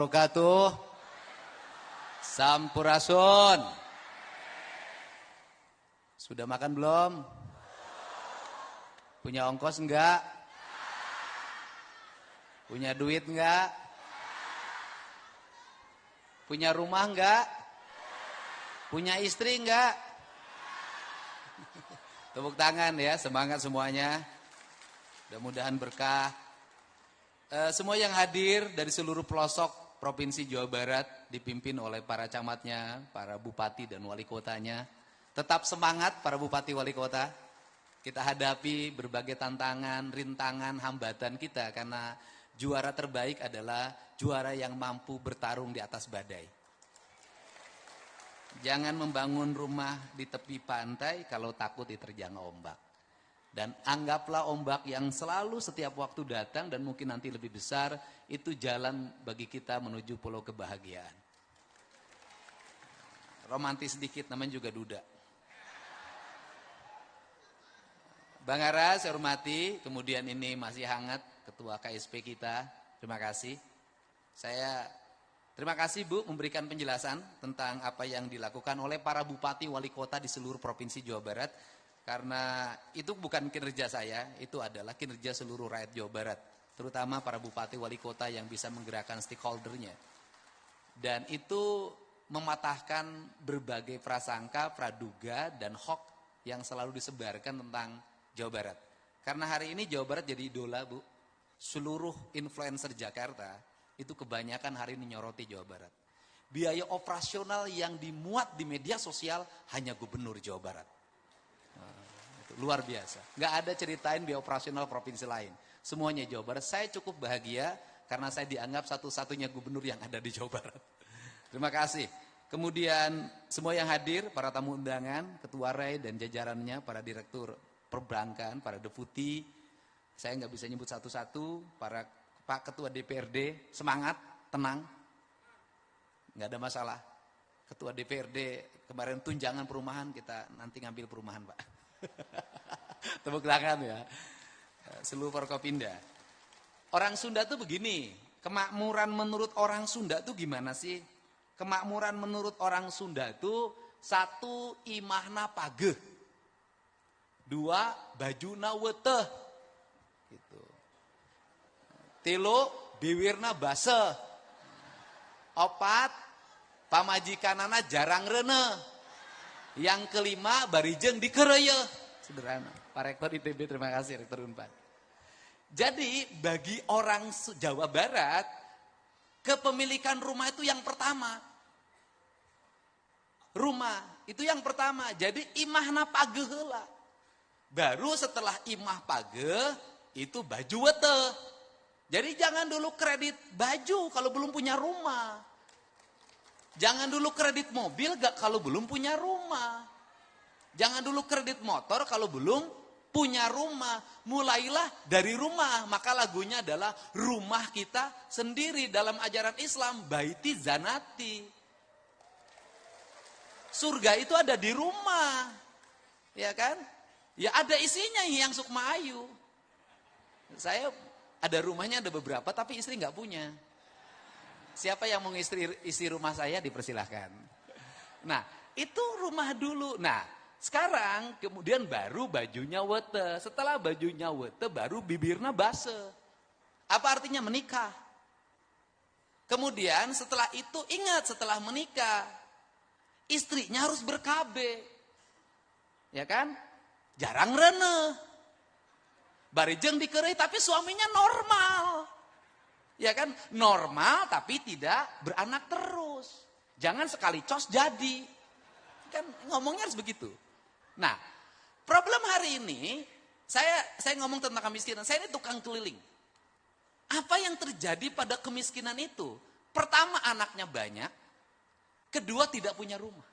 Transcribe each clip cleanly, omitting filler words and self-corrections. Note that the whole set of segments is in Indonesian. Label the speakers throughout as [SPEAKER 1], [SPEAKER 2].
[SPEAKER 1] Wabarakatuh. Sampurasun. Sudah makan belum? Punya ongkos enggak? Punya duit enggak? Punya rumah enggak? Punya istri enggak? Tepuk tangan ya, semangat semuanya. Mudah-mudahan berkah. Semua yang hadir dari seluruh pelosok Provinsi Jawa Barat dipimpin oleh para camatnya, para bupati dan wali kotanya. Tetap semangat para bupati wali kota. Kita hadapi berbagai tantangan, rintangan, hambatan kita karena juara terbaik adalah juara yang mampu bertarung di atas badai. Jangan membangun rumah di tepi pantai kalau takut diterjang ombak. Dan anggaplah ombak yang selalu setiap waktu datang dan mungkin nanti lebih besar, itu jalan bagi kita menuju pulau kebahagiaan. Romantis sedikit, namanya juga duda. Bang Ara, saya hormati, kemudian ini masih hangat Ketua KSP kita, terima kasih. Terima kasih Bu memberikan penjelasan tentang apa yang dilakukan oleh para bupati wali kota di seluruh Provinsi Jawa Barat. Karena itu bukan kinerja saya, itu adalah kinerja seluruh rakyat Jawa Barat. Terutama para bupati wali kota yang bisa menggerakkan stakeholdernya. Dan itu mematahkan berbagai prasangka, praduga, dan hoax yang selalu disebarkan tentang Jawa Barat. Karena hari ini Jawa Barat jadi idola Bu. Seluruh influencer Jakarta itu kebanyakan hari ini nyoroti Jawa Barat. Biaya operasional yang dimuat di media sosial hanya gubernur Jawa Barat. Luar biasa. Nggak ada ceritain biaya operasional provinsi lain. Semuanya Jawa Barat. Saya cukup bahagia karena saya dianggap satu-satunya gubernur yang ada di Jawa Barat. Terima kasih. Kemudian semua yang hadir, para tamu undangan, Ketua RAI dan jajarannya, para direktur perbankan, para deputi. Saya nggak bisa nyebut satu-satu. Para Pak Ketua DPRD, semangat, tenang. Nggak ada masalah. Ketua DPRD kemarin tunjangan perumahan, kita nanti ngambil perumahan Pak. Tepuk tangan ya. Seluruh Forkopimda. Orang Sunda tuh begini, kemakmuran menurut orang Sunda tuh gimana sih? Kemakmuran menurut orang Sunda tuh 1 imahna pageh. 2 bajuna weteh. Gitu. 3 biwirna baseh. 4 pamajikanana jarang rene. Yang kelima barijeng dikereye. Sederhana. Pak Rektor ITB terima kasih Rektor Unpad. Jadi bagi orang Jawa Barat kepemilikan rumah itu yang pertama. Rumah itu yang pertama. Jadi imahna pageh heula. Baru setelah imah pageh itu baju weteh. Jadi jangan dulu kredit baju kalau belum punya rumah. Jangan dulu kredit mobil kalau belum punya rumah. Jangan dulu kredit motor kalau belum punya rumah. Mulailah dari rumah. Maka lagunya adalah rumah kita sendiri dalam ajaran Islam. Baiti zanati. Surga itu ada di rumah. Ya kan? Ya ada isinya yang Sukma Ayu. Saya ada rumahnya ada beberapa tapi istri nggak punya. Siapa yang mau isi rumah saya dipersilahkan. Nah, itu rumah dulu. Nah, sekarang kemudian baru bajunya wete. Setelah bajunya wete baru bibirna base. Apa artinya menikah? Kemudian setelah itu ingat setelah menikah istrinya harus berkabe. Ya kan? Jarang rene. Barijeng dikerei tapi suaminya normal. Ya kan, normal tapi tidak beranak terus. Jangan sekali cos jadi. Kan ngomongnya harus begitu. Nah, problem hari ini, saya ngomong tentang kemiskinan. Saya ini tukang keliling. Apa yang terjadi pada kemiskinan itu? Pertama anaknya banyak. Kedua tidak punya rumah.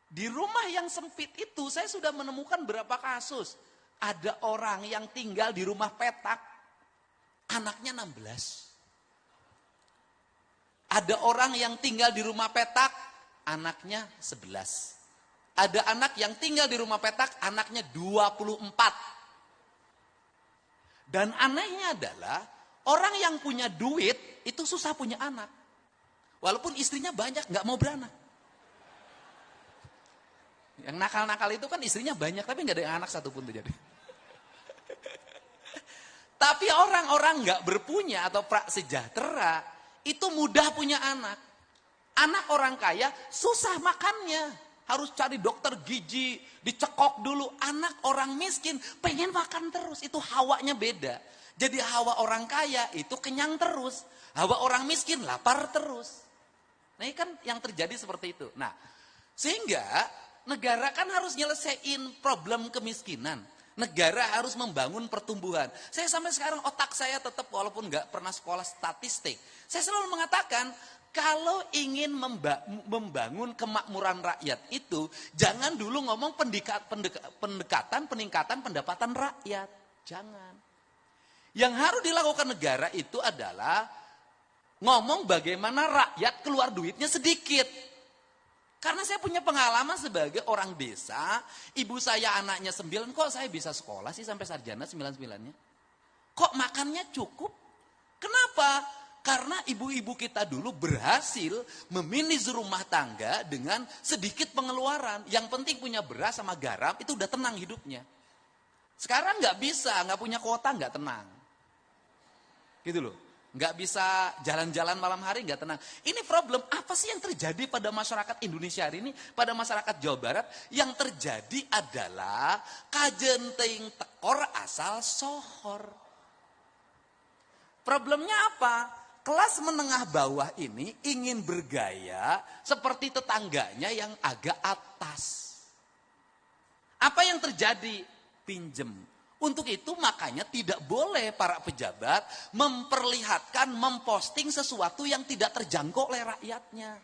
[SPEAKER 1] Di rumah yang sempit itu saya sudah menemukan berapa kasus. Ada orang yang tinggal di rumah petak. Anaknya 16. Ada orang yang tinggal di rumah petak, anaknya 11. Ada anak yang tinggal di rumah petak, anaknya 24. Dan anehnya adalah Orang yang punya duit itu susah punya anak. Walaupun istrinya banyak, nggak mau beranak. Yang nakal-nakal itu kan istrinya banyak, tapi nggak ada yang anak satupun tuh jadi. Tapi orang-orang nggak berpunya atau prasejahtera itu mudah punya anak. Anak orang kaya susah makannya, harus cari dokter gizi, dicekok dulu. Anak orang miskin pengen makan terus, itu hawanya beda. Jadi hawa orang kaya itu kenyang terus, hawa orang miskin lapar terus. Nah ini kan yang terjadi seperti itu. Nah sehingga negara kan harus nyelesain problem kemiskinan. Negara harus membangun pertumbuhan. Saya sampai sekarang otak saya tetap walaupun nggak pernah sekolah statistik. Saya selalu mengatakan kalau ingin membangun kemakmuran rakyat itu jangan dulu ngomong pendekatan peningkatan pendapatan rakyat. Jangan. Yang harus dilakukan negara itu adalah ngomong bagaimana rakyat keluar duitnya sedikit. Karena saya punya pengalaman sebagai orang desa, ibu saya anaknya 9, kok saya bisa sekolah sih sampai sarjana 9-9-nya? Kok makannya cukup? Kenapa? Karena ibu-ibu kita dulu berhasil memanage rumah tangga dengan sedikit pengeluaran. Yang penting punya beras sama garam, itu udah tenang hidupnya. Sekarang nggak bisa, nggak punya kuota nggak tenang. Gitu loh. Nggak bisa jalan-jalan malam hari, nggak tenang. Ini problem, apa sih yang terjadi pada masyarakat Indonesia hari ini? Pada masyarakat Jawa Barat, yang terjadi adalah kajenting tekor asal sohor. Problemnya apa? Kelas menengah bawah ini ingin bergaya seperti tetangganya yang agak atas. Apa yang terjadi? Pinjem. Untuk itu makanya tidak boleh para pejabat memperlihatkan, memposting sesuatu yang tidak terjangkau oleh rakyatnya.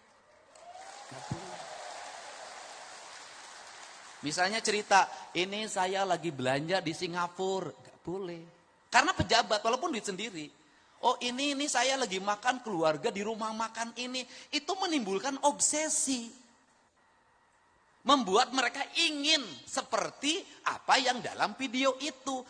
[SPEAKER 1] Misalnya cerita, ini saya lagi belanja di Singapura. Gak boleh. Karena pejabat, walaupun duit sendiri. Oh ini saya lagi makan keluarga di rumah makan ini. Itu menimbulkan obsesi. Membuat mereka ingin seperti apa yang dalam video itu.